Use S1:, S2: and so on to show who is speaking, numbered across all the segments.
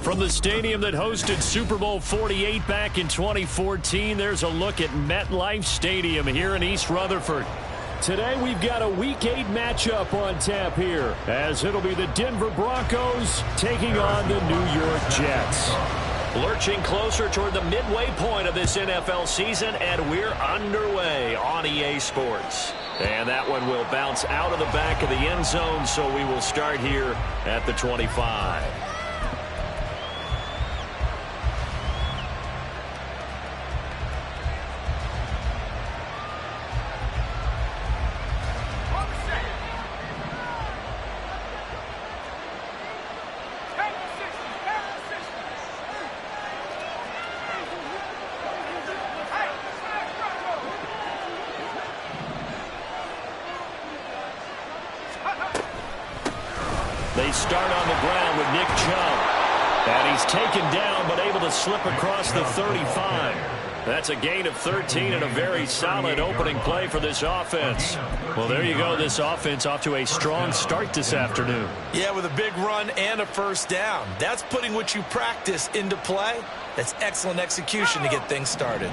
S1: From the stadium that hosted Super Bowl 48 back in 2014, there's a look at MetLife Stadium here in East Rutherford. Today we've got a Week 8 matchup on tap here, as it'll be the Denver Broncos taking on the New York Jets. Lurching closer toward the midway point of this NFL season, and we're underway on EA Sports. And that one will bounce out of the back of the end zone, so we will start here at the 25. They start on the ground with Nick Chubb. And he's taken down, but able to slip across the 35. That's a gain of 13 and a very solid opening play for this offense. Well, there you go. This offense off to a strong start this afternoon.
S2: Yeah, with a big run and a first down. That's putting what you practice into play. That's excellent execution to get things started.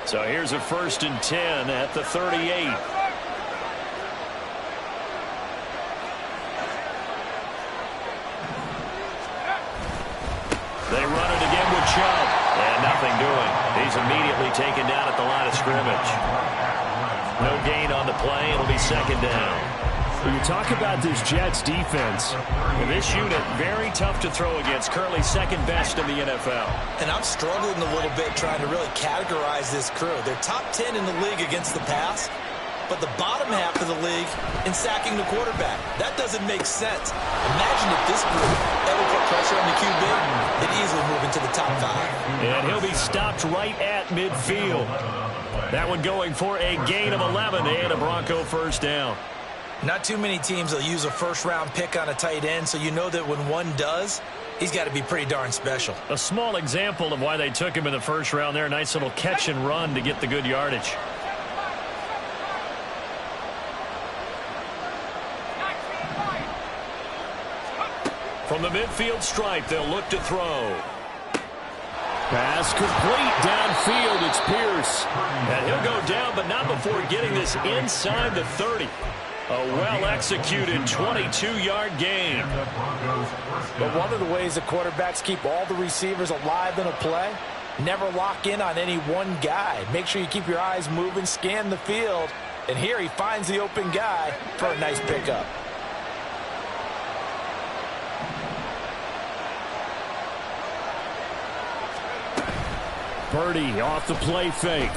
S1: So here's a 1st and 10 at the 38. They run it again with Chubb. And nothing doing. He's immediately taken down at the line of scrimmage. No gain on the play. It'll be 2nd down.
S3: When you talk about this Jets defense,
S1: well, this unit very tough to throw against. Currently 2nd best in the NFL.
S2: And I'm struggling a little bit trying to really categorize this crew. They're top 10 in the league against the pass, but the bottom half of the league in sacking the quarterback. That doesn't make sense. Imagine if this group ever put pressure on the QB, they'd easily move into the top 5.
S1: And he'll be stopped right at midfield. That one going for a gain of 11 and a Bronco first down.
S2: Not too many teams will use a first-round pick on a tight end, so you know that when one does, he's got to be pretty darn special.
S1: A small example of why they took him in the first round there. Nice little catch and run to get the good yardage. From the midfield stripe, they'll look to throw.
S3: pass complete downfield. It's Pierce.
S1: And he'll go down, but not before getting this inside the 30. A well-executed 22-yard gain.
S4: But one of the ways the quarterbacks keep all the receivers alive in a play, never lock in on any one guy. Make sure you keep your eyes moving, scan the field. And here he finds the open guy for a nice pickup.
S3: Purdy off the play fake.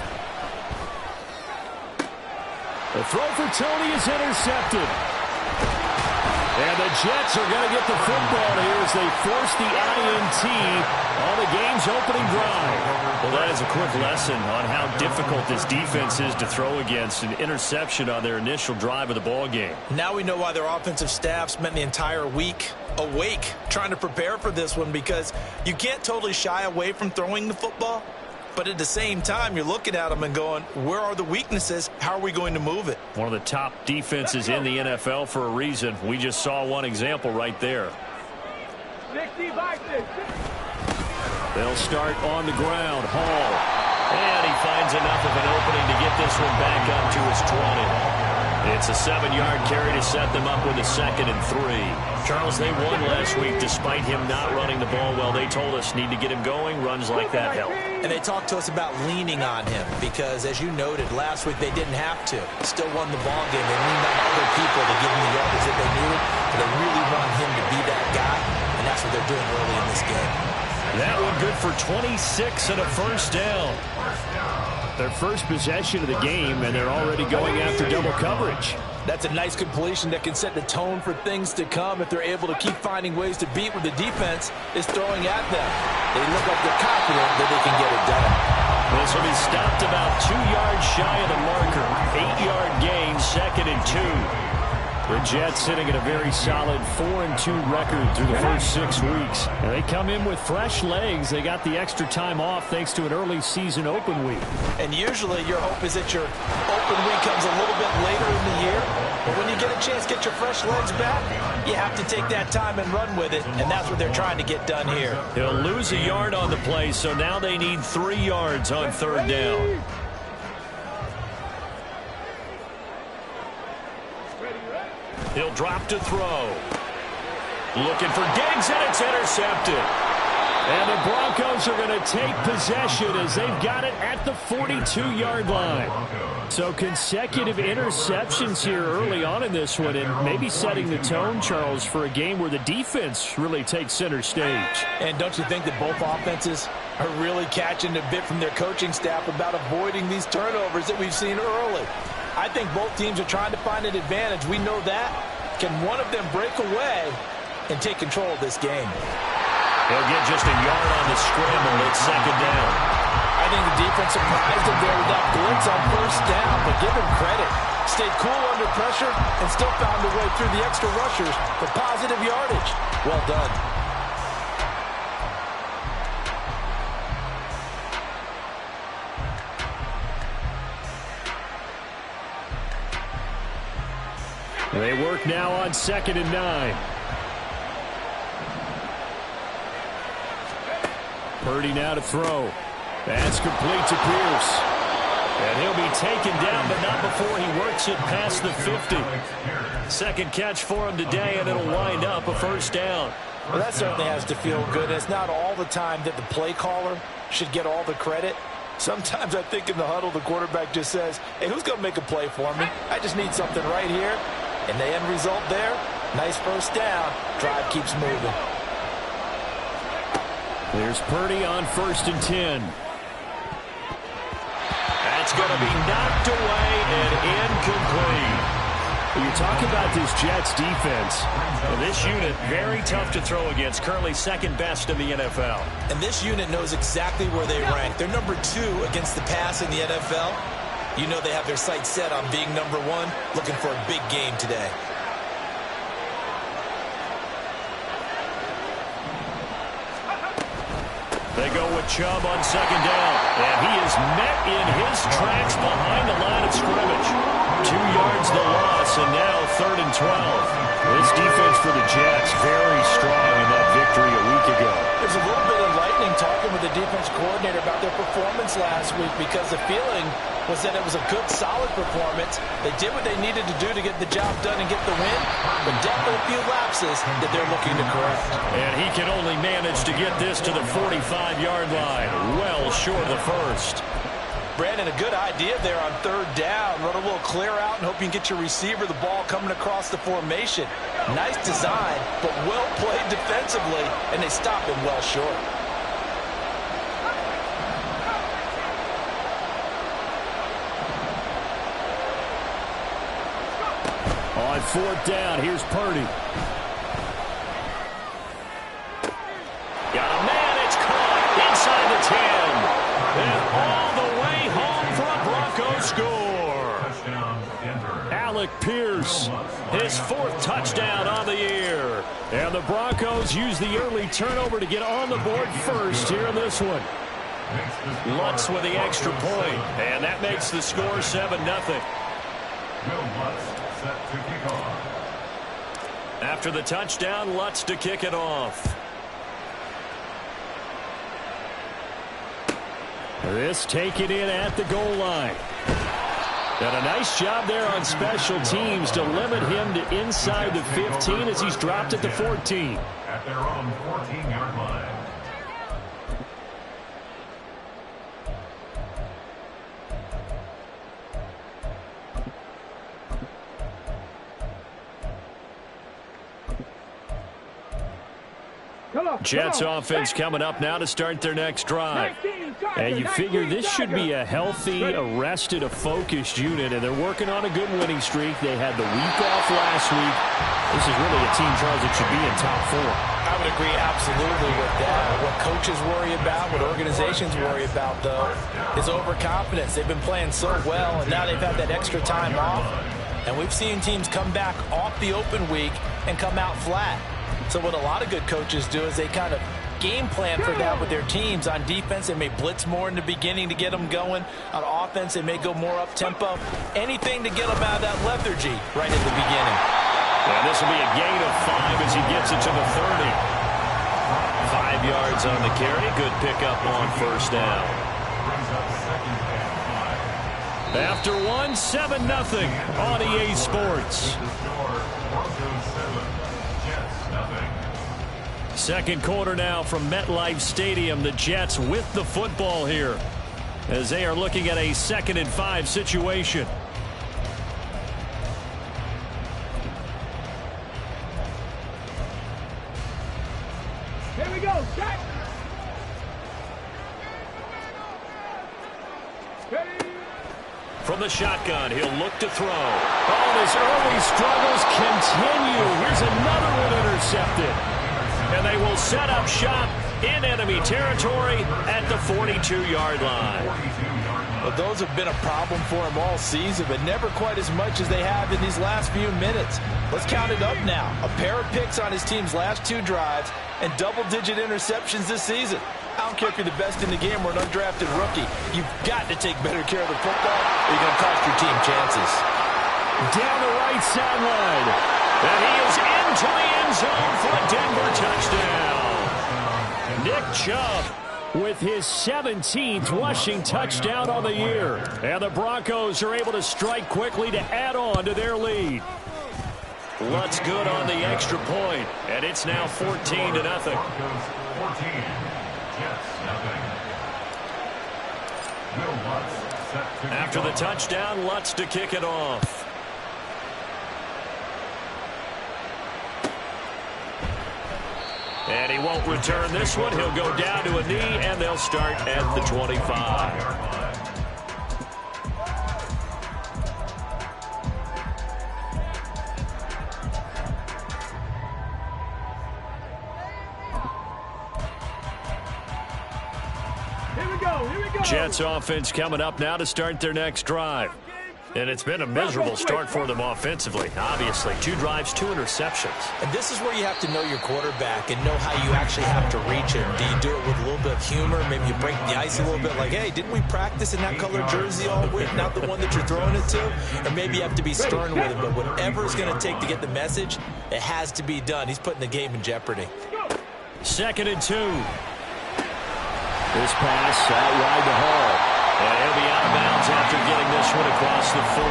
S3: The throw for Tony is intercepted. And the Jets are going to get the football here as they force the INT on the game's opening drive.
S1: Well, that is a quick lesson on how difficult this defense is to throw against. An interception on their initial drive of the ball game.
S2: Now we know why their offensive staff spent the entire week awake trying to prepare for this one, because you can't totally shy away from throwing the football. But at the same time, you're looking at them and going, where are the weaknesses? How are we going to move it?
S1: One of the top defenses in the NFL for a reason. We just saw one example right there. They'll start on the ground. Hall. And he finds enough of an opening to get this one back up to his 20. It's a 7-yard carry to set them up with a 2nd and 3. Charles, they won last week despite him not running the ball well. They told us need to get him going. Runs like that help.
S2: And they talked to us about leaning on him because, as you noted, last week they didn't have to. Still won the ball game. They leaned on other people to give him the yardage that they needed. But they really want him to be that guy, and that's what they're doing early in this game.
S1: That one good for 26 and a first down.
S3: Their first possession of the game, and they're already going after double coverage.
S4: That's a nice completion that can set the tone for things to come if they're able to keep finding ways to beat what the defense is throwing at them. They look like they're confident that they can get it done.
S1: This will be stopped about 2 yards shy of the marker. 8-yard gain, 2nd and 2.
S3: The Jets sitting at a very solid 4-2 record through the first 6 weeks. And they come in with fresh legs. They got the extra time off thanks to an early season open week.
S4: And usually your hope is that your open week comes a little bit later in the year. But when you get a chance to get your fresh legs back, you have to take that time and run with it, and that's what they're trying to get done here.
S1: He'll lose a yard on the play, so now they need 3 yards on 3rd down. He'll drop to throw. Looking for Diggs, and it's intercepted. And the Broncos are going to take possession as they've got it at the 42-yard line. So consecutive interceptions here early on in this one, and maybe setting the tone, Charles, for a game where the defense really takes center stage.
S4: And don't you think that both offenses are really catching a bit from their coaching staff about avoiding these turnovers that we've seen early? I think both teams are trying to find an advantage. We know that. Can one of them break away and take control of this game?
S1: He'll get just a yard on the scramble at 2nd down.
S4: I think the defense surprised him there with that blitz on 1st down, but give him credit. Stayed cool under pressure and still found a way through the extra rushers for positive yardage. Well done.
S1: They work now on 2nd and 9. Purdy now to throw. That's complete to Pierce. And he'll be taken down, but not before he works it past the 50. Second catch for him today, and it'll wind up a 1st down.
S4: Well, that certainly has to feel good. It's not all the time that the play caller should get all the credit. Sometimes I think in the huddle, the quarterback just says, hey, who's going to make a play for me? I just need something right here. And the end result there, nice 1st down. Drive keeps moving.
S1: There's Purdy on 1st and 10. That's going to be knocked away and incomplete. You talk about this Jets defense. Well, this unit, very tough to throw against. Currently 2nd best in the NFL.
S2: And this unit knows exactly where they rank. They're number 2 against the pass in the NFL. You know they have their sights set on being number 1, looking for a big game today.
S1: They go with Chubb on 2nd down. And he is met in his tracks behind the line of scrimmage. 2 yards the loss, and now 3rd and 12. This defense for the Jets, very strong in that victory a week ago.
S4: There's a little bit enlightening talking with the defense coordinator about their performance last week, because the feeling was that it was a good, solid performance. They did what they needed to do to get the job done and get the win, but definitely a few lapses that they're looking to correct.
S1: And he can only manage to get this to the 45-yard line, well short of the 1st.
S4: Brandon, a good idea there on 3rd down. Run a little clear out and hope you can get your receiver the ball coming across the formation. Nice design, but well played defensively, and they stop him well short.
S1: On 4th down, here's Purdy. Got a man, it's caught inside the 10. And all the way home for a Broncos score. Alec Pierce, his 4th touchdown on the year. And the Broncos use the early turnover to get on the board first here in this one. Lutz with the extra point, and that makes the score 7-0. After the touchdown, Lutz to kick it off. This taken in at the goal line. And a nice job there on special teams to limit him to inside the 15 as he's dropped at the 14.
S5: At their own 14-yard line.
S1: Jets offense coming up now to start their next drive. And you figure this should be a healthy, arrested, a focused unit, and they're working on a good winning streak. They had the week off last week. This is really a team, Charles, that should be in top 4.
S4: I would agree absolutely with that. What coaches worry about, what organizations worry about, though, is overconfidence. They've been playing so well, and now they've had that extra time off. And we've seen teams come back off the open week and come out flat. So what a lot of good coaches do is they kind of game plan for that with their teams. On defense, they may blitz more in the beginning to get them going. On offense, they may go more up-tempo. Anything to get them out of that lethargy right at the beginning.
S1: And this will be a gain of 5 as he gets it to the 30. 5 yards on the carry. Good pickup on first down. After 1, 7-0 on EA Sports. Second quarter now from MetLife Stadium. The Jets with the football here as they are looking at a 2nd and 5 situation.
S6: Here we go, set.
S1: From the shotgun, he'll look to throw. Oh, his early struggles continue. Here's another one intercepted. And they will set up shop in enemy territory at the 42-yard line.
S4: Well, those have been a problem for him all season, but never quite as much as they have in these last few minutes. Let's count it up now. A pair of picks on his team's last 2 drives and double-digit interceptions this season. I don't care if you're the best in the game or an undrafted rookie. You've got to take better care of the football or you're going to cost your team chances.
S1: Down the right sideline. And he is into the end zone for a Denver touchdown. Nick Chubb with his 17th rushing touchdown on the year. And the Broncos are able to strike quickly to add on to their lead. Lutz good on the extra point, and it's now 14-0. After the touchdown, Lutz to kick it off. And he won't return this one. He'll go down to a knee, and they'll start at the 25. Jets offense coming up now to start their next drive. And it's been a miserable start for them offensively. Obviously, 2 drives, 2 interceptions.
S2: And this is where you have to know your quarterback and know how you actually have to reach him. Do you do it with a little bit of humor? Maybe you break the ice a little bit like, hey, didn't we practice in that color jersey all week, not the one that you're throwing it to? Or maybe you have to be stern with him. But whatever it's going to take to get the message, it has to be done. He's putting the game in jeopardy.
S1: 2nd and 2. This pass out wide to Hall. And he'll be out of bounds after getting this one across the 40.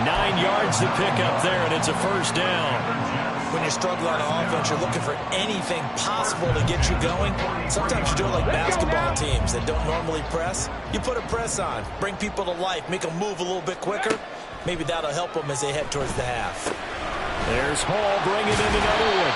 S1: 9 yards to pick up there, and it's a first down.
S2: When you're struggling on offense, you're looking for anything possible to get you going. Sometimes you do it like basketball teams that don't normally press. You put a press on, bring people to life, make them move a little bit quicker. Maybe that'll help them as they head towards the half.
S1: There's Hall bringing in another one.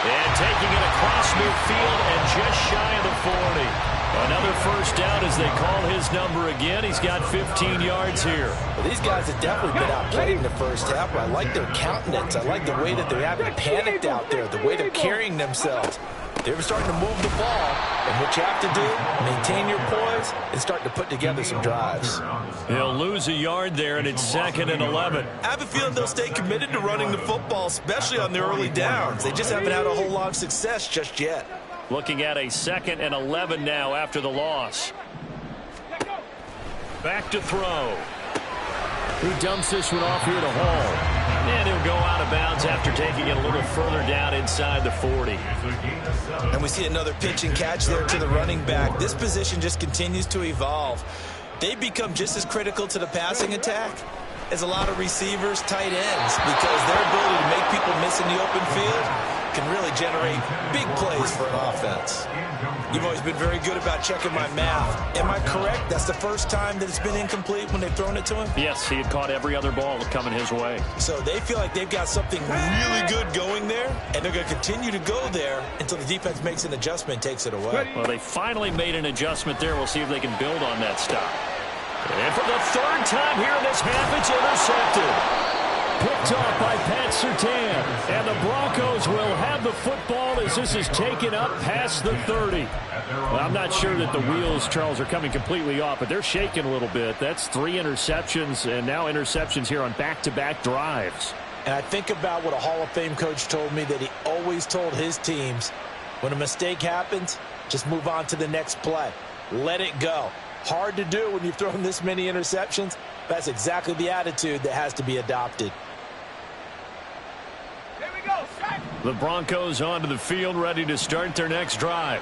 S1: And taking it across midfield and just shy of the 40. Another first down as they call his number again. He's got 15 yards here.
S4: Well, these guys have definitely been outplayed in the first half. I like their countenance. I like the way that they haven't panicked out there, the way they're carrying themselves. They're starting to move the ball. And what you have to do, maintain your poise and start to put together some drives.
S1: He'll lose a yard there, and it's 2nd and 11.
S2: I have a feeling they'll stay committed to running the football, especially on the early downs. They just haven't had a whole lot of success just yet.
S1: Looking at a 2nd and 11 now after the loss. Back to throw. He dumps this one off here to Hall. And he'll go out of bounds after taking it a little further down inside the 40.
S2: And we see another pitch and catch there to the running back. This position just continues to evolve. They become just as critical to the passing attack as a lot of receivers, tight ends, because their ability to make people miss in the open field can really generate big plays for an offense. You've always been very good about checking my math. Am I correct? That's the first time that it's been incomplete when they've thrown it to him?
S1: Yes, he had caught every other ball coming his way.
S2: So they feel like they've got something really good going there, and they're going to continue to go there until the defense makes an adjustment and takes it away.
S1: Well, they finally made an adjustment there. We'll see if they can build on that stop. And for the 3rd time here in this half, it's intercepted. Picked off by Pat Surtain. And the Broncos will have the football as this is taken up past the 30. Well, I'm not sure that the wheels, Charles, are coming completely off, but they're shaking a little bit. That's 3 interceptions, and now interceptions here on back-to-back drives.
S4: And I think about what a Hall of Fame coach told me, that he always told his teams, When a mistake happens, just move on to the next play. Let it go. Hard to do when you've thrown this many interceptions. That's exactly the attitude that has to be adopted.
S6: Here we go, set.
S1: The Broncos onto the field, ready to start their next drive.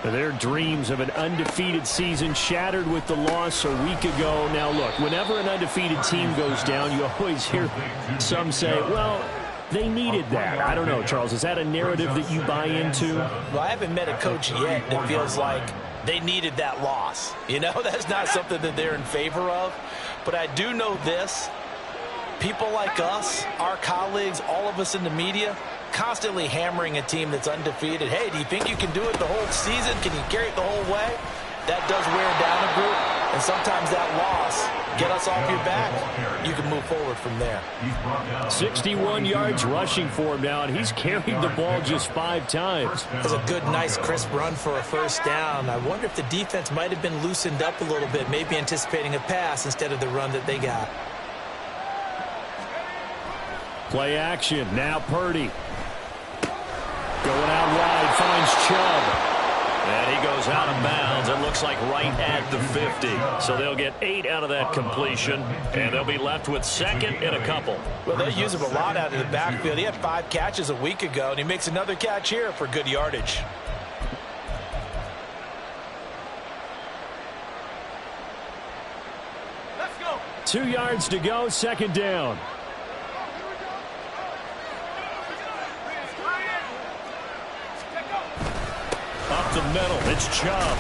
S1: Their dreams of an undefeated season shattered with the loss a week ago. Now, look, whenever an undefeated team goes down, you always hear some say, well, they needed that. I don't know, Charles. Is that a narrative that you buy into?
S4: Well, I haven't met a coach yet that feels like they needed that loss. You know, that's not something that they're in favor of. But I do know this. People like us, our colleagues, all of us in the media, constantly hammering a team that's undefeated. Hey, do you think you can do it the whole season? Can you carry it the whole way? That does wear down a group, and sometimes that loss get us off your back. You can move forward from there.
S1: 61 yards rushing for him now, and he's carried the ball just 5 times.
S4: That's a good, nice, crisp run for a first down. I wonder if the defense might have been loosened up a little bit, maybe anticipating a pass instead of the run that they got.
S1: Play action. Now Purdy. Going out wide, finds Chubb. And he goes out of bounds. It looks like right at the 50. So they'll get 8 out of that completion, and they'll be left with second and a couple.
S4: Well, they use him a lot out of the backfield. He had 5 catches a week ago, and he makes another catch here for good yardage.
S6: Let's go.
S1: 2 yards to go, second down. Up the middle, it's Chubb.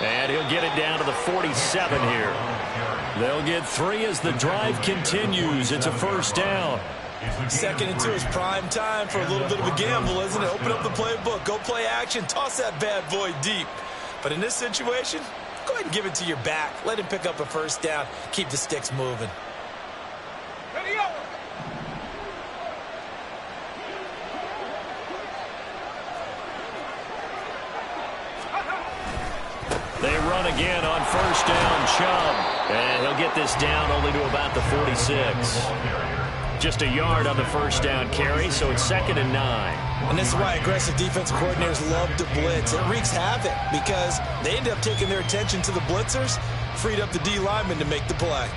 S1: And he'll get it down to the 47 here. They'll get 3 as the drive continues. It's a first down.
S2: 2nd and 2 is prime time for a little bit of a gamble, isn't it? Open up the playbook, go play action, toss that bad boy deep. But in this situation, go ahead and give it to your back. Let him pick up a first down. Keep the sticks moving.
S6: Ready, go.
S1: They run again on first down, Chubb. And he'll get this down only to about the 46. Just a yard on the first down carry, so it's 2nd and 9.
S2: And this is why aggressive defensive coordinators love to blitz. It wreaks havoc because they end up taking their attention to the blitzers, freed up the D lineman to make the play.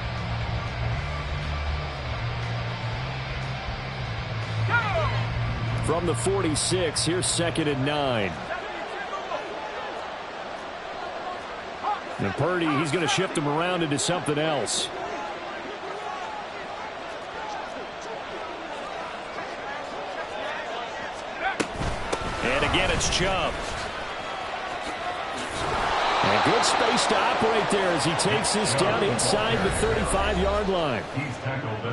S1: From the 46, here's 2nd and 9. And Purdy, he's going to shift him around into something else. And again, it's Chubb. And good space to operate there as he takes this down inside the 35-yard line.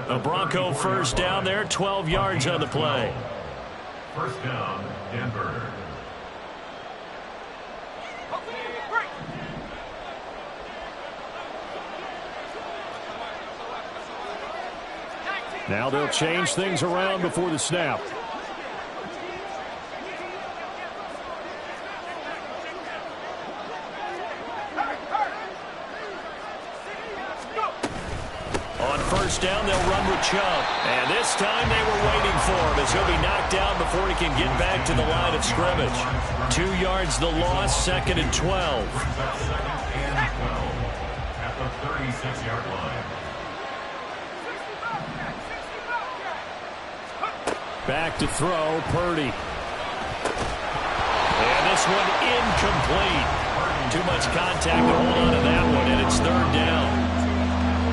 S1: A Bronco first down there, 12 yards on the play.
S5: First down, Denver.
S1: Now they'll change things around before the snap. On first down, they'll run with Chubb. And this time they were waiting for him as he'll be knocked down before he can get back to the line of scrimmage. 2 yards the loss, 2nd and 12.
S5: At the 36-yard line.
S1: Back to throw, Purdy. And this one incomplete. Too much contact to hold on to that one, and it's 3rd down.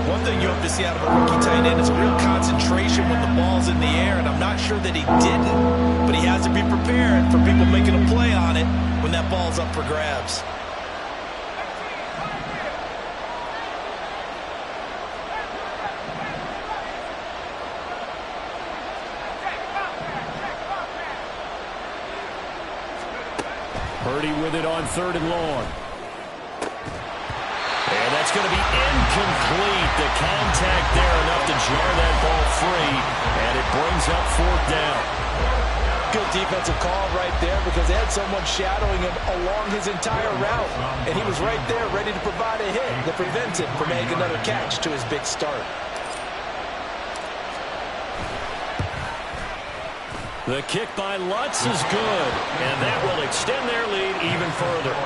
S2: One thing you hope to see out of a rookie tight end is a real concentration when the ball's in the air, and I'm not sure that he didn't, but he has to be prepared for people making a play on it when that ball's up for grabs.
S1: Purdy with it on 3rd and long. And that's going to be incomplete. The contact there enough to jar that ball free, and it brings up 4th down.
S4: Good defensive call right there because they had someone shadowing him along his entire route, and he was right there ready to provide a hit that prevents him from making another catch to his big start.
S1: The kick by Lutz is good, and that will extend their lead even further.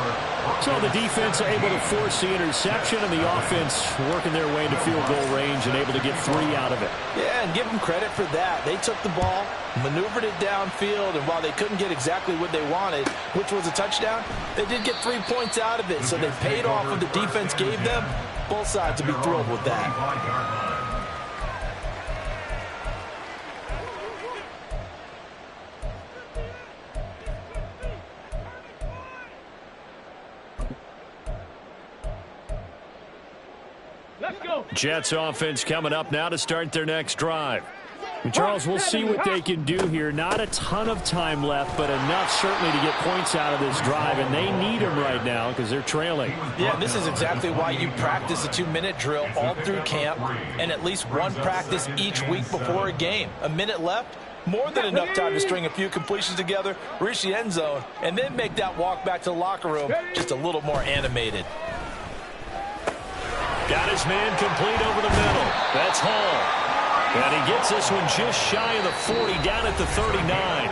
S1: So the defense able to force the interception, and the offense working their way into field goal range and able to get 3 out of it.
S4: Yeah, and give them credit for that. They took the ball, maneuvered it downfield, and while they couldn't get exactly what they wanted, which was a touchdown, they did get 3 points out of it. So they paid off what the defense gave them. Both sides will be thrilled with that.
S1: Jets offense coming up now to start their next drive. And Charles, we'll see what they can do here. Not a ton of time left, but enough certainly to get points out of this drive, and they need them right now because they're trailing.
S4: Yeah, this is exactly why you practice a 2-minute drill all through camp and at least one practice each week before a game. A minute left, more than enough time to string a few completions together, reach the end zone, and then make that walk back to the locker room just a little more animated.
S1: Got his man complete over the middle. That's Hall. And he gets this one just shy of the 40, down at the 39.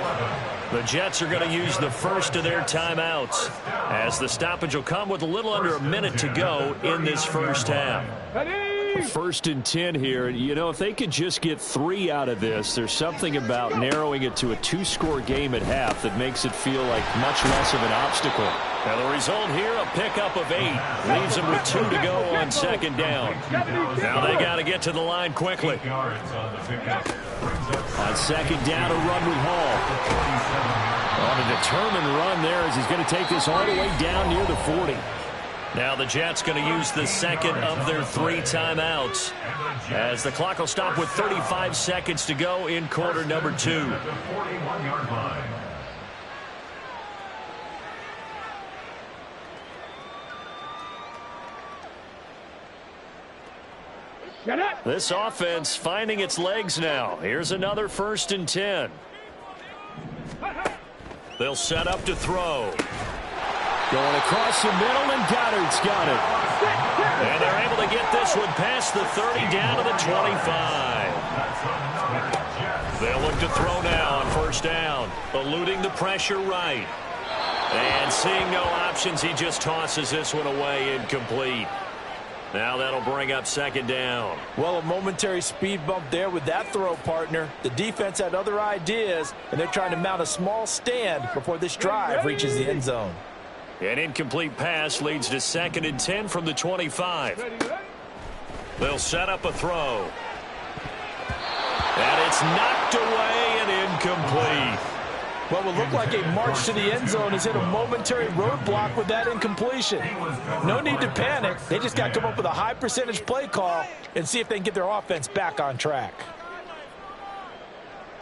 S1: The Jets are going to use the first of their timeouts, as the stoppage will come with a little under a minute to go in this first half. 1st and 10 here. You know, if they could just get 3 out of this, there's something about narrowing it to a 2-score game at half that makes it feel like much less of an obstacle. Now the result here, a pickup of 8. Leaves them with 2 to go on 2nd down. Now they got to get to the line quickly. On 2nd down, a run with Hall. On a determined run there as he's going to take this all the way down near the 40. Now the Jets going to use the second of their 3 timeouts, as the clock will stop with 35 seconds to go in quarter number 2.
S5: 41-yard line.
S1: This offense finding its legs now. Here's another 1st and 10. They'll set up to throw. Going across the middle, and Goddard's got it. And they're able to get this one past the 30 down to the 25. They'll look to throw now on 1st down, eluding the pressure right. And seeing no options, he just tosses this one away, incomplete. Now that'll bring up 2nd down.
S4: Well, a momentary speed bump there with that throw, partner. The defense had other ideas, and they're trying to mount a small stand before this drive reaches the end zone.
S1: An incomplete pass leads to 2nd and 10 from the 25. They'll set up a throw. And it's knocked away and incomplete.
S4: What will look like a march to the end zone has hit a momentary roadblock with that incompletion. No need to panic. They just got to come up with a high percentage play call and see if they can get their offense back on track.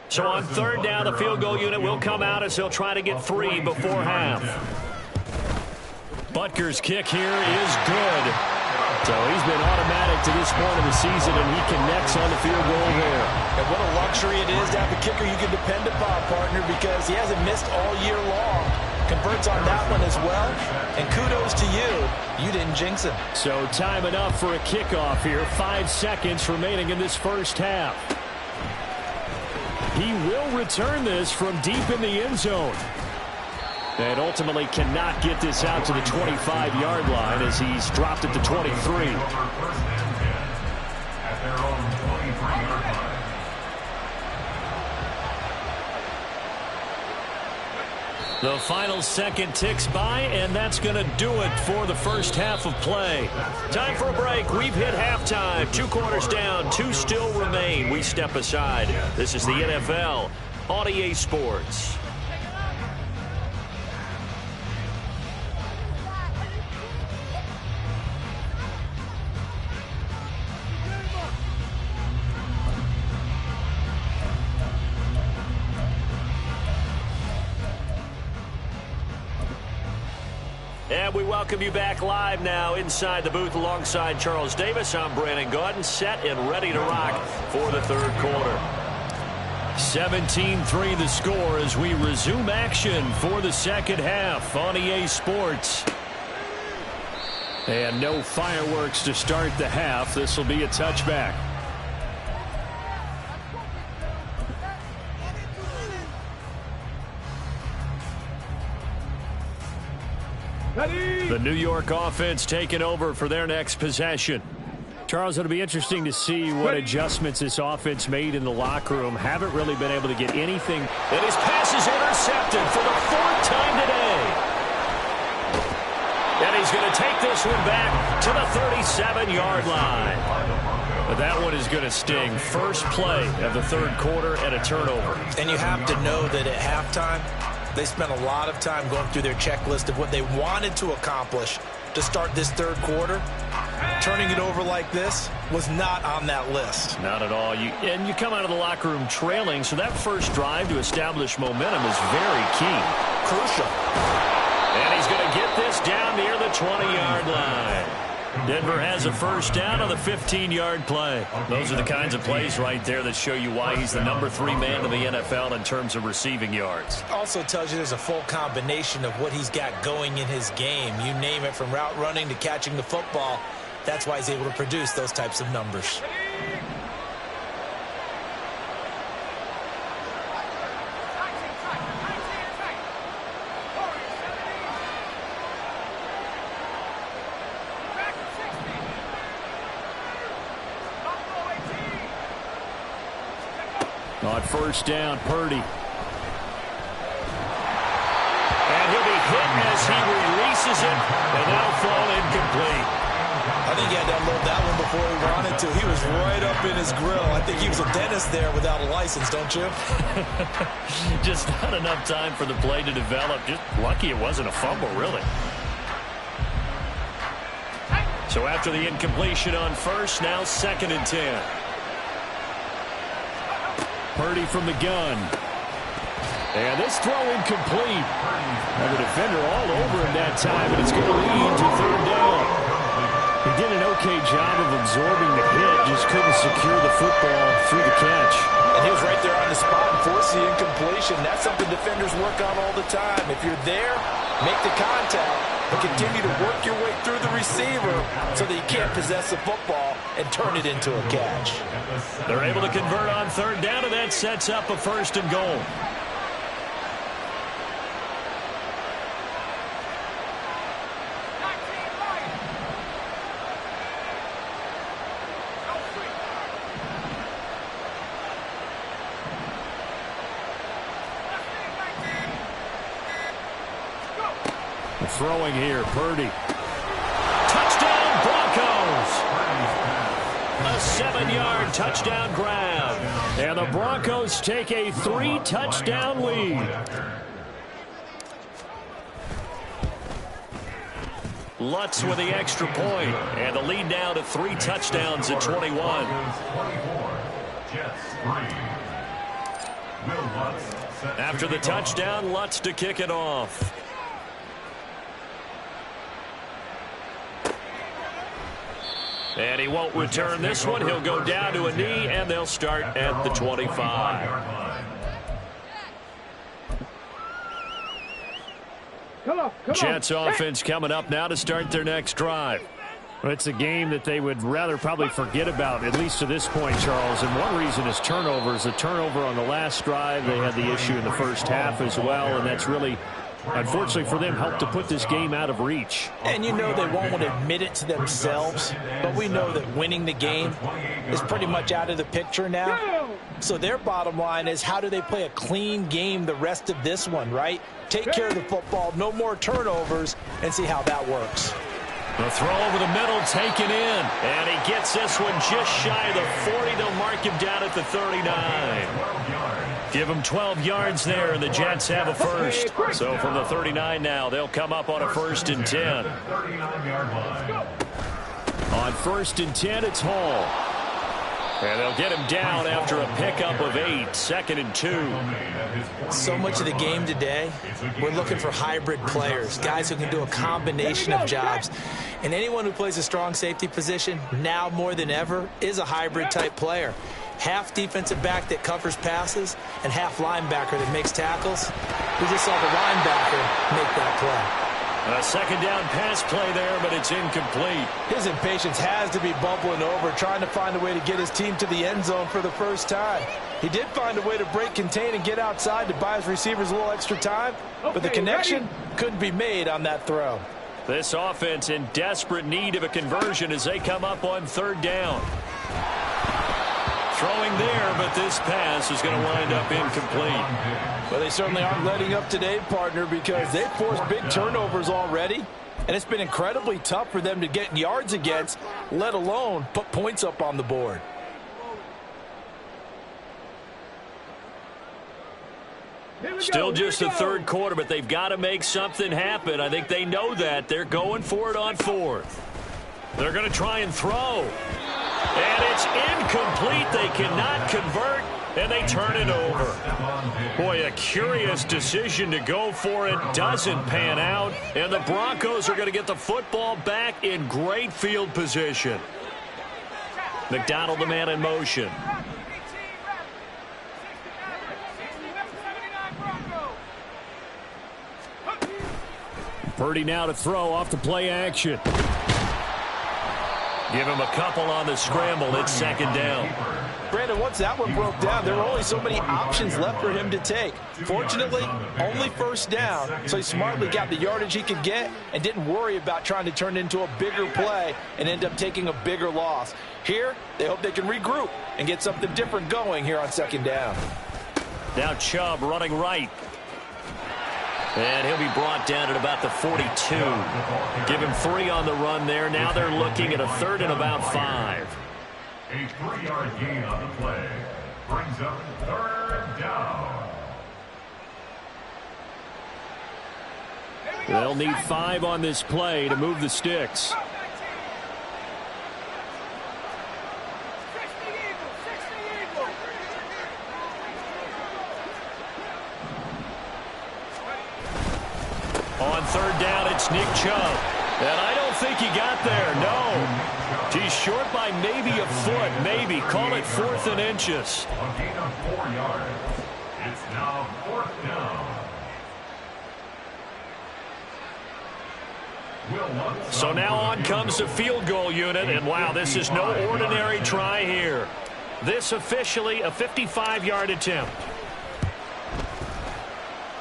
S1: So on 3rd down, the field goal unit will come out as they'll try to get 3 before half. Butker's kick here is good. So he's been automatic to this point of the season, and he connects on the field goal there.
S4: And what a luxury it is to have a kicker you can depend upon, partner, because he hasn't missed all year long. Converts on that one as well. And kudos to you. You didn't jinx him.
S1: So time enough for a kickoff here. 5 seconds remaining in this first half. He will return this from deep in the end zone. And ultimately cannot get this out to the 25-yard line as he's dropped at the 23. The final second ticks by, and that's going to do it for the first half of play. Time for a break. We've hit halftime. 2 quarters down, 2 still remain. We step aside. This is the NFL on EA Sports. And we welcome you back live now inside the booth alongside Charles Davis. I'm Brandon Gaudin, set and ready to rock for the 3rd quarter. 17-3 the score as we resume action for the 2nd half on EA Sports. And no fireworks to start the half. This will be a touchback. The New York offense taking over for their next possession. Charles, it'll be interesting to see what adjustments this offense made in the locker room. Haven't really been able to get anything.
S3: And his pass is intercepted for the 4th time today. And he's going to take this one back to the 37-yard line. But that one is going to sting. First play of the 3rd quarter and a turnover.
S2: And you have to know that at halftime, they spent a lot of time going through their checklist of what they wanted to accomplish to start this 3rd quarter. Turning it over like this was not on that list.
S1: Not at all. And you come out of the locker room trailing, so that first drive to establish momentum is very key.
S2: Crucial.
S1: And he's going to get this down near the 20-yard line. Denver has a first down on the 15-yard play. Those are the kinds of plays right there that show you why he's the number 3 man in the NFL in terms of receiving yards.
S2: Also tells you there's a full combination of what he's got going in his game. You name it, from route running to catching the football. That's why he's able to produce those types of numbers.
S1: On first down, Purdy. And he'll be hit as he releases it, and that'll fall incomplete.
S2: I think he had to unload that one before he wanted to. He was right up in his grill. I think he was a dentist there without a license, don't you?
S1: Just not enough time for the play to develop. Just lucky it wasn't a fumble, really. So after the incompletion on first, now 2nd and 10. Purdy from the gun. And this throw incomplete. And the defender all over him that time, and it's going to lead to 3rd down. He did an okay job of absorbing the hit, just couldn't secure the football through the catch.
S4: And he was right there on the spot and forced the incompletion. That's something defenders work on all the time. If you're there, make the contact, but continue to work your way through the receiver so that you can't possess the football and turn it into a catch.
S1: They're able to convert on 3rd down, and that sets up a 1st and goal. Throwing here, Purdy. Touchdown, Broncos! A 7-yard touchdown grab. And the Broncos take a 3-touchdown lead. Lutz with the extra point. And the lead now to 3 touchdowns at 21. After the touchdown, Lutz to kick it off. And he won't return this one. He'll go down to a knee, and they'll start at the 25. Jets offense coming up now to start their next drive. Well, it's a game that they would rather probably forget about, at least to this point, Charles. And one reason is turnovers. The turnover on the last drive, they had the issue in the first half as well, and that's really, unfortunately for them, helped to put this game out of reach.
S2: And you know they won't want to admit it to themselves, but we know that winning the game is pretty much out of the picture now. So their bottom line is, how do they play a clean game the rest of this one, right? Take care of the football, no more turnovers, and see how that works.
S1: The throw over the middle taken in, and he gets this one just shy of the 40. They'll mark him down at the 39. Give him 12 yards there, and the Jets have a first. So from the 39 now, they'll come up on a 1st and 10. On 1st and 10, it's Hall. And they'll get him down after a pickup of 8, 2nd and 2.
S2: So much of the game today, we're looking for hybrid players, guys who can do a combination of jobs. And anyone who plays a strong safety position, now more than ever, is a hybrid type player. Half defensive back that covers passes and half linebacker that makes tackles. We just saw the linebacker make that play.
S1: A 2nd down pass play there, but it's incomplete.
S4: His impatience has to be bubbling over, trying to find a way to get his team to the end zone for the first time. He did find a way to break contain and get outside to buy his receivers a little extra time, but the connection couldn't be made on that throw.
S1: This offense in desperate need of a conversion as they come up on third down. Throwing there, but this pass is going to wind up incomplete.
S4: Well, they certainly aren't letting up today, partner, because they've forced big turnovers already, and it's been incredibly tough for them to get yards against, let alone put points up on the board.
S1: Still just the third quarter, but they've got to make something happen. I think they know that. They're going for it on fourth. They're going to try and throw. And it's incomplete. They cannot convert, and they turn it over. Boy, a curious decision to go for it. Doesn't pan out, and the Broncos are going to get the football back in great field position. McDonald, the man in motion.
S3: Purdy now to throw off the play action.
S1: Give him a couple on the scramble. It's second down.
S4: Brandon, once that one broke down, there were only so many options left for him to take. Fortunately, only first down, so he smartly got the yardage he could get and didn't worry about trying to turn it into a bigger play and end up taking a bigger loss. Here, they hope they can regroup and get something different going here on second down.
S1: Now Chubb running right. And he'll be brought down at about the 42. Give him 3 on the run there. Now they're looking at a third and about 5.
S5: A 3-yard gain on the play brings up third down.
S3: They'll need 5 on this play to move the sticks.
S1: On third down, it's Nick Chubb. And I don't think he got there, no. He's short by maybe a foot, maybe. Call it 4th and inches.
S5: A gain of 4 yards. It's now 4th down.
S1: So now on comes the field goal unit. And wow, this is no ordinary try here. This officially a 55-yard attempt.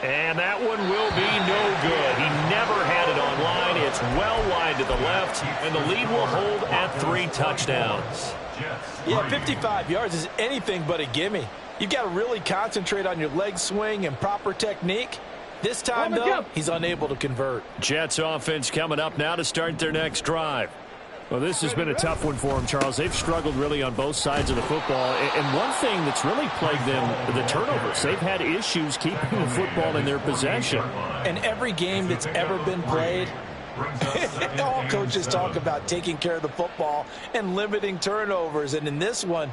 S1: And that one will be no good. He never had it on line. It's well wide to the left, and the lead will hold at 3 touchdowns.
S4: Yeah, 55 yards is anything but a gimme. You've got to really concentrate on your leg swing and proper technique. This time, though, he's unable to convert.
S1: Jets offense coming up now to start their next drive.
S3: Well, this has been a tough one for them, Charles. They've struggled really on both sides of the football. And one thing that's really plagued them, the turnovers. They've had issues keeping the football in their possession.
S4: And every game that's ever been played, all coaches talk about taking care of the football and limiting turnovers. And in this one,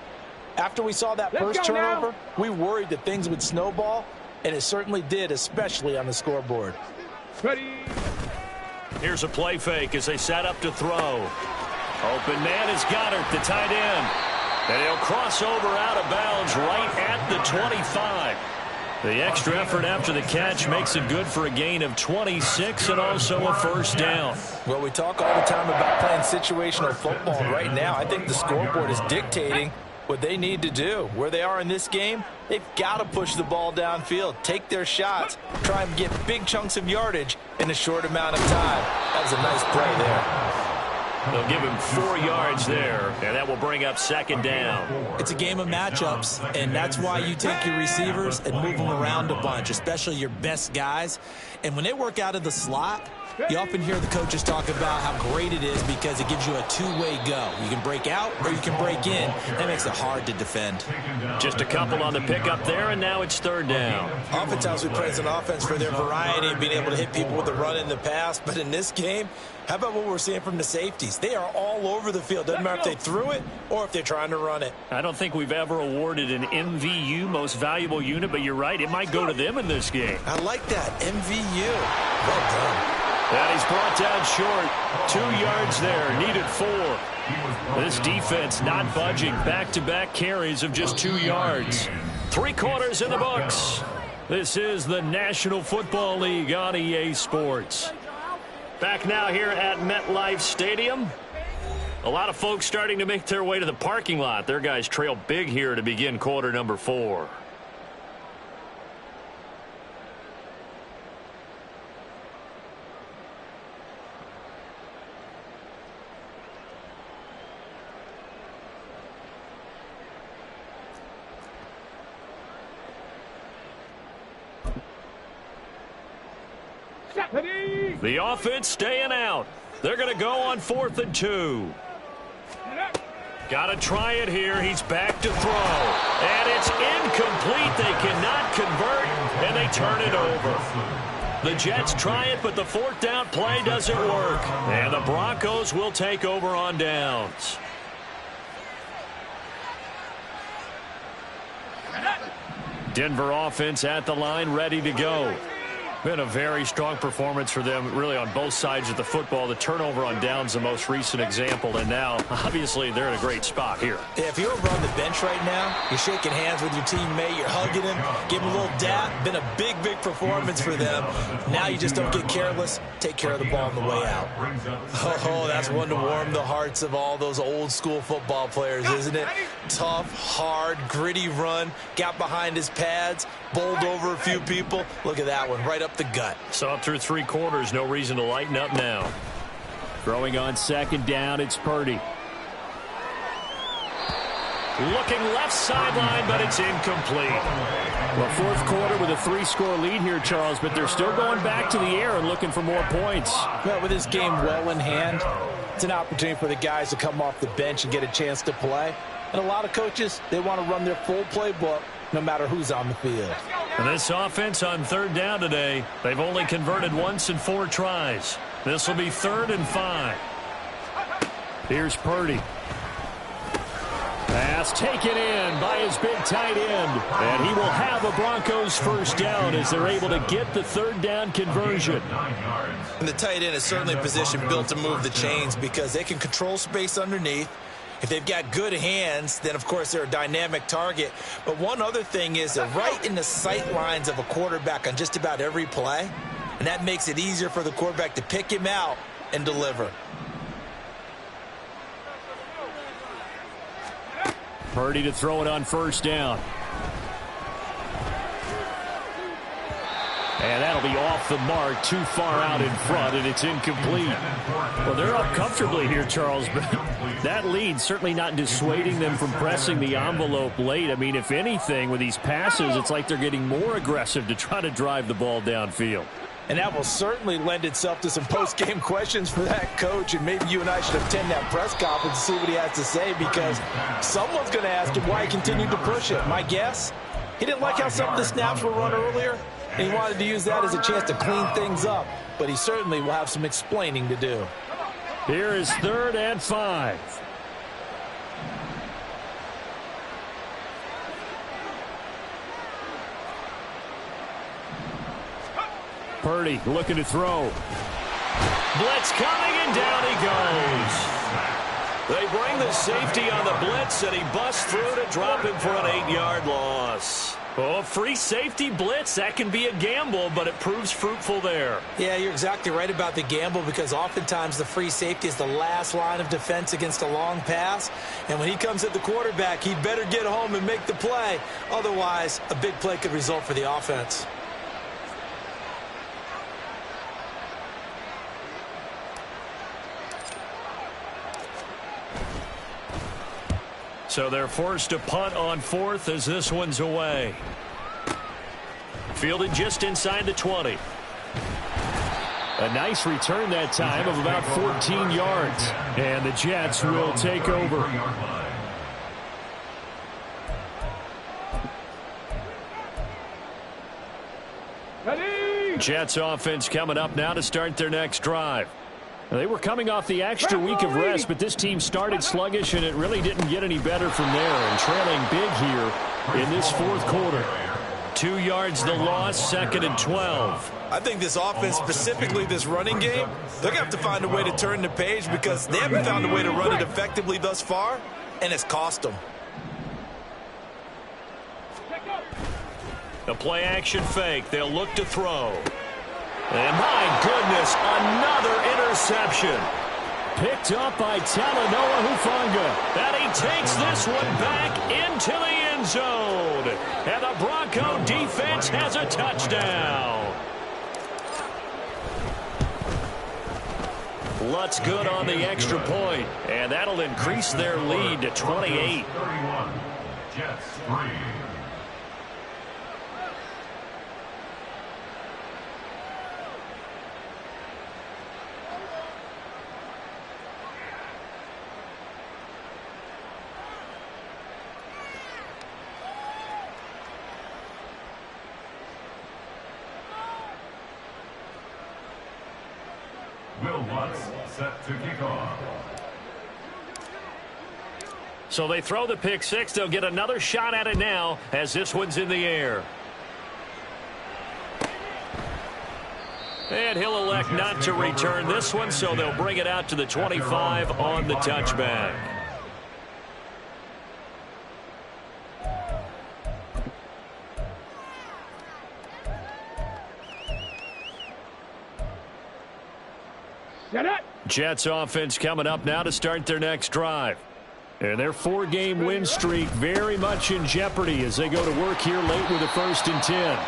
S4: after we saw that first turnover, we worried that things would snowball, and it certainly did, especially on the scoreboard.
S6: Ready.
S1: Here's a play fake as they set up to throw. Open man is Goddard, the tight end. And he'll cross over out of bounds right at the 25. The extra effort after the catch makes it good for a gain of 26 and also a first down.
S4: Well, we talk all the time about playing situational football. Right now, I think the scoreboard is dictating what they need to do. Where they are in this game, they've got to push the ball downfield, take their shots, try and get big chunks of yardage in a short amount of time. That was a nice play there.
S1: They'll give him 4 yards there, and that will bring up second down.
S7: It's a game of matchups, and that's why you take your receivers and move them around a bunch, especially your best guys. And when they work out of the slot, you often hear the coaches talk about how great it is because it gives you a two-way go. You can break out or you can break in. That makes it hard to defend.
S1: Just a couple on the pickup there, and now it's third down.
S4: Oftentimes we praise an offense for their variety and being able to hit people with the run in the pass. But in this game, how about what we're seeing from the safeties? They are all over the field. Doesn't matter if they threw it or if they're trying to run it.
S1: I don't think we've ever awarded an MVU, most valuable unit, but you're right. It might go to them in this game.
S4: I like that. MVU. Well done.
S1: And he's brought down short. 2 yards there. Needed 4. This defense not budging. Back-to-back carries of just 2 yards. 3 quarters in the books. This is the National Football League on EA Sports. Back now here at MetLife Stadium. A lot of folks starting to make their way to the parking lot. Their guys trail big here to begin quarter number 4. The offense staying out. They're going to go on 4th and 2. Got to try it here. He's back to throw. And it's incomplete. They cannot convert, and they turn it over. The Jets try it, but the 4th down play doesn't work. And the Broncos will take over on downs. Denver offense at the line, ready to go. Been a very strong performance for them, really, on both sides of the football. The turnover on downs, the most recent example, and now, obviously, they're in a great spot here.
S7: Yeah, if you're over on the bench right now, you're shaking hands with your teammate, you're hugging him, giving him a little dap. Been a big, big performance for them. Now you just don't get careless. Take care of the ball on the way out. Oh, that's one to warm the hearts of all those old-school football players, isn't it? Tough, hard, gritty run, got behind his pads, bowled over a few people. Look at that one, right up the gut.
S1: Saw through 3 quarters, no reason to lighten up now. Throwing on 2nd down, it's Purdy. Looking left sideline, but it's incomplete. Well, 4th quarter with a 3-score lead here, Charles, but they're still going back to the air and looking for more points.
S4: Well, with this game well in hand, it's an opportunity for the guys to come off the bench and get a chance to play. And a lot of coaches, they want to run their full playbook no matter who's on the field.
S1: And this offense on 3rd down today, they've only converted once in 4 tries. This will be 3rd and 5. Here's Purdy. Pass taken in by his big tight end. And he will have a Broncos 1st down as they're able to get the 3rd down conversion.
S7: And the tight end is certainly a position built to move the chains because they can control space underneath. If they've got good hands, then, of course, they're a dynamic target. But one other thing is they're right in the sight lines of a quarterback on just about every play. And that makes it easier for the quarterback to pick him out and deliver.
S1: Purdy to throw it on 1st down. And that'll be off the mark, too far out in front, and it's incomplete. Well, they're up comfortably here, Charles, but that lead certainly not dissuading them from pressing the envelope late. I mean, if anything, with these passes, it's like they're getting more aggressive to try to drive the ball downfield.
S4: And that will certainly lend itself to some post-game questions for that coach, and maybe you and I should attend that press conference and see what he has to say, because someone's going to ask him why he continued to push it. My guess, he didn't like how some of the snaps were run earlier. He wanted to use that as a chance to clean things up, but he certainly will have some explaining to do.
S1: Here is 3rd and 5. Purdy looking to throw. Blitz coming, and down he goes. They bring the safety on the blitz, and he busts through to drop him for an 8-yard loss. Oh, free safety blitz, that can be a gamble, but it proves fruitful there.
S7: Yeah, you're exactly right about the gamble, because oftentimes the free safety is the last line of defense against a long pass. And when he comes at the quarterback, he'd better get home and make the play. Otherwise, a big play could result for the offense.
S1: So they're forced to punt on 4th as this one's away. Fielded just inside the 20. A nice return that time of about 14 yards. And the Jets will take over. Jets offense coming up now to start their next drive. They were coming off the extra week of rest, but this team started sluggish, and it really didn't get any better from there, and trailing big here in this 4th quarter. 2 yards the loss, 2nd and 12.
S7: I think this offense, specifically this running game, they're going to have to find a way to turn the page, because they haven't found a way to run it effectively thus far, and it's cost them.
S1: The play-action fake. They'll look to throw. And my goodness, another interception. Picked up by Talanoa Hufanga. And he takes this one back into the end zone. And the Bronco defense has a touchdown. Lutz good on the extra point. And that'll increase their lead to 28.
S5: 31. Jets 3. Joe Lutz set to kick off.
S1: So they throw the pick six. They'll get another shot at it now as this one's in the air. And he'll elect not to return this one, so they'll bring it out to the 25 on the touchback. Jets offense coming up now to start their next drive. And their 4-game win streak very much in jeopardy as they go to work here late with a 1st and 10.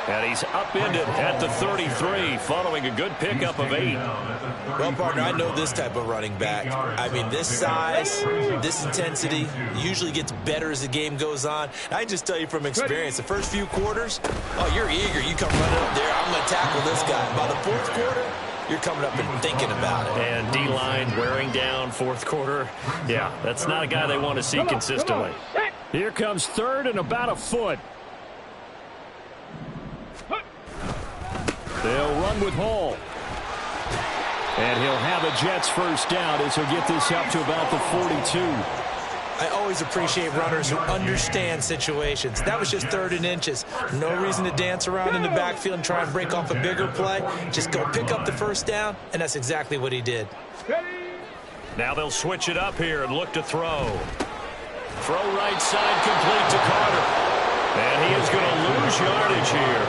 S1: And he's upended at the 33 following a good pickup of 8.
S2: Well, partner, I know this type of running back. I mean, this size, this intensity usually gets better as the game goes on. I can just tell you from experience, the first few quarters, oh, you're eager. You come running up there, I'm going to tackle this guy. By the 4th quarter, you're coming up and thinking about it.
S1: And D-line wearing down 4th quarter. Yeah, that's not a guy they want to see consistently. Here comes 3rd and about a foot. They'll run with Hall. And he'll have a Jets 1st down as he'll get this up to about the 42.
S7: I always appreciate runners who understand situations. That was just 3rd and inches. No reason to dance around in the backfield and try and break off a bigger play. Just go pick up the 1st down, and that's exactly what he did.
S1: Now they'll switch it up here and look to throw. Throw right side complete to Carter. And he is going to lose yardage here.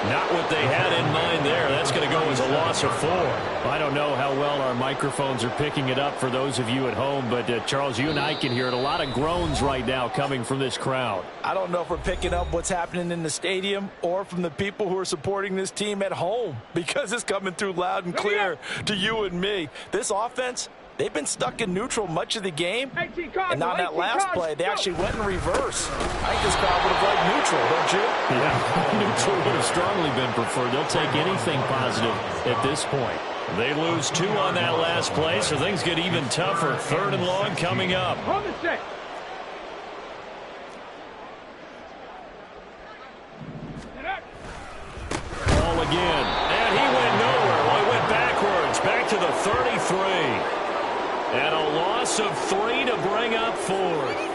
S1: Not what they had in mind there. That's going to go as a loss of 4. I don't know how well our microphones are picking it up for those of you at home, but Charles, you and I can hear it. A lot of groans right now coming from this crowd.
S4: I don't know if we're picking up what's happening in the stadium or from the people who are supporting this team at home, because it's coming through loud and clear to you and me. This offense, they've been stuck in neutral much of the game, and on that last play, they actually went in reverse. I think this crowd would have liked neutral, don't you?
S1: Yeah, neutral would have strongly been preferred. They'll take anything positive at this point. They lose 2 on that last play, so things get even tougher. 3rd and long coming up.
S6: On the set.
S1: Ball again, and he went nowhere. Well, he went backwards, back to the 33. And a loss of 3 to bring up 4th.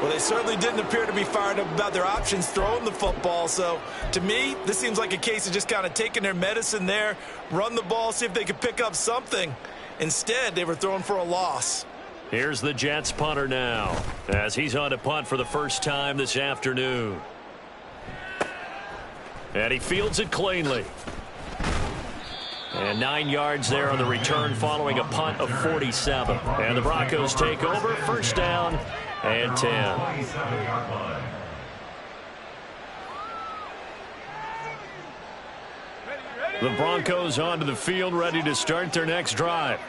S2: Well, they certainly didn't appear to be fired up about their options throwing the football. So, to me, this seems like a case of just kind of taking their medicine there, run the ball, see if they could pick up something. Instead, they were throwing for a loss.
S1: Here's the Jets punter now as he's on to punt for the 1st time this afternoon. And he fields it cleanly. And 9 yards there on the return following a punt of 47. And the Broncos take over, 1st down and 10. The Broncos onto the field, ready to start their next drive.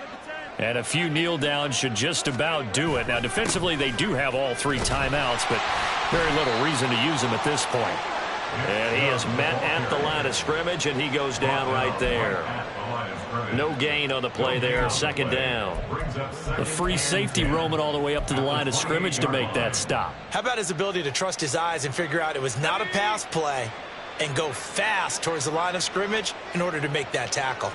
S1: And a few kneel downs should just about do it. Now, defensively, they do have all 3 timeouts, but very little reason to use them at this point. And he is met at the line of scrimmage, and he goes down right there. No gain on the play there, 2nd down. A free safety roaming all the way up to the line of scrimmage to make that stop.
S7: How about his ability to trust his eyes and figure out it was not a pass play and go fast towards the line of scrimmage in order to make that tackle?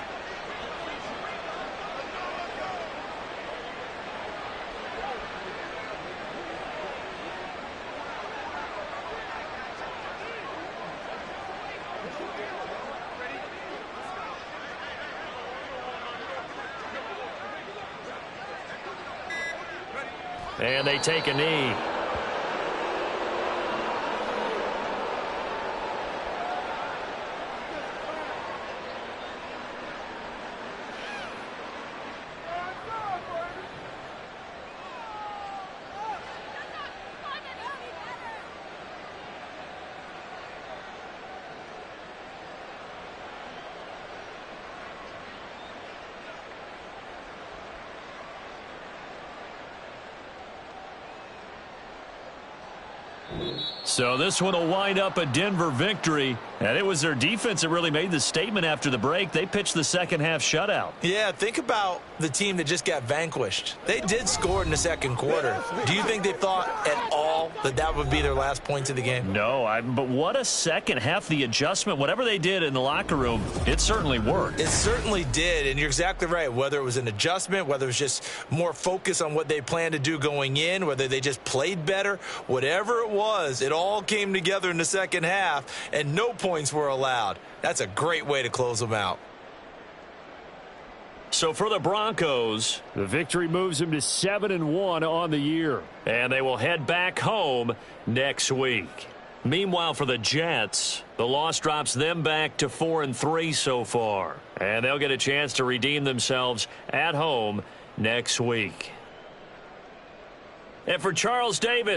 S1: And they take a knee. So this one will wind up a Denver victory, and it was their defense that really made the statement after the break. They pitched the 2nd half shutout.
S2: Yeah, think about the team that just got vanquished. They did score in the 2nd quarter. Do you think they thought at all call that would be their last points of the game?
S1: No, but what a second half. The adjustment, whatever they did in the locker room, it certainly worked.
S2: It certainly did, and you're exactly right. Whether it was an adjustment, whether it was just more focus on what they planned to do going in, whether they just played better, whatever it was, it all came together in the second half, and no points were allowed. That's a great way to close them out.
S1: So for the Broncos,
S3: The victory moves them to 7-1 on the year.
S1: and they will head back home next week. Meanwhile, for the Jets, the loss drops them back to 4-3 so far, and they'll get a chance to redeem themselves at home next week. And for Charles Davis,